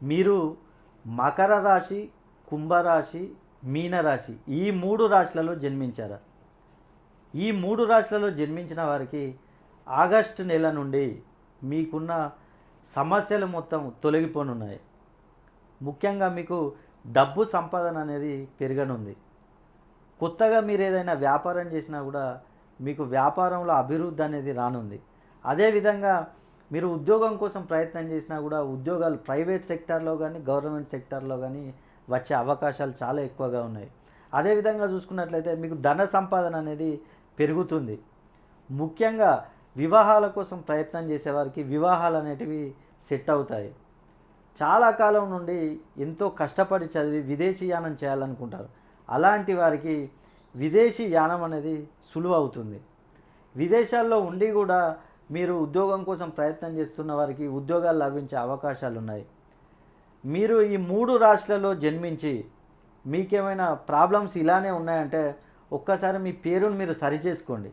మీరు మకర రాశి, కుంభరాశి, మీనరాశి ఈ 3 రాశులలో జన్మించారా? ఈ 3 రాశులలో జన్మించిన వారికి ఆగస్టు నెల నుండి మీకున్న సమస్యలు మొత్తం తొలగిపోనున్నాయి. ముఖ్యంగా మీకు డబ్బు సంపాదన అనేది పెరగనుంది. కొత్తగా మీరు ఏదైనా వ్యాపారం చేసినా కూడా మీకు వ్యాపారంలో అభివృద్ధి అనేది రానుంది. అదేవిధంగా మీరు ఉద్యోగం కోసం ప్రయత్నం చేసినా కూడా ఉద్యోగాలు ప్రైవేట్ సెక్టార్లో కానీ గవర్నమెంట్ సెక్టార్లో కానీ వచ్చే అవకాశాలు చాలా ఎక్కువగా ఉన్నాయి. అదేవిధంగా చూసుకున్నట్లయితే మీకు ధన సంపాదన అనేది పెరుగుతుంది. ముఖ్యంగా వివాహాల కోసం ప్రయత్నం చేసేవారికి వివాహాలు అనేటివి సెట్ అవుతాయి. చాలా కాలం నుండి ఎంతో కష్టపడి చదివి విదేశీ యానం చేయాలనుకుంటారు. అలాంటి వారికి విదేశీ యానం అనేది సులువు అవుతుంది. విదేశాల్లో ఉండి కూడా మీరు ఉద్యోగం కోసం ప్రయత్నం చేస్తున్న వారికి ఉద్యోగాలు లభించే అవకాశాలు ఉన్నాయి. మీరు ఈ 3 రాశులలో జన్మించి మీకేమైనా ప్రాబ్లమ్స్ ఇలానే ఉన్నాయంటే ఒక్కసారి మీ పేరును మీరు సరిచేసుకోండి.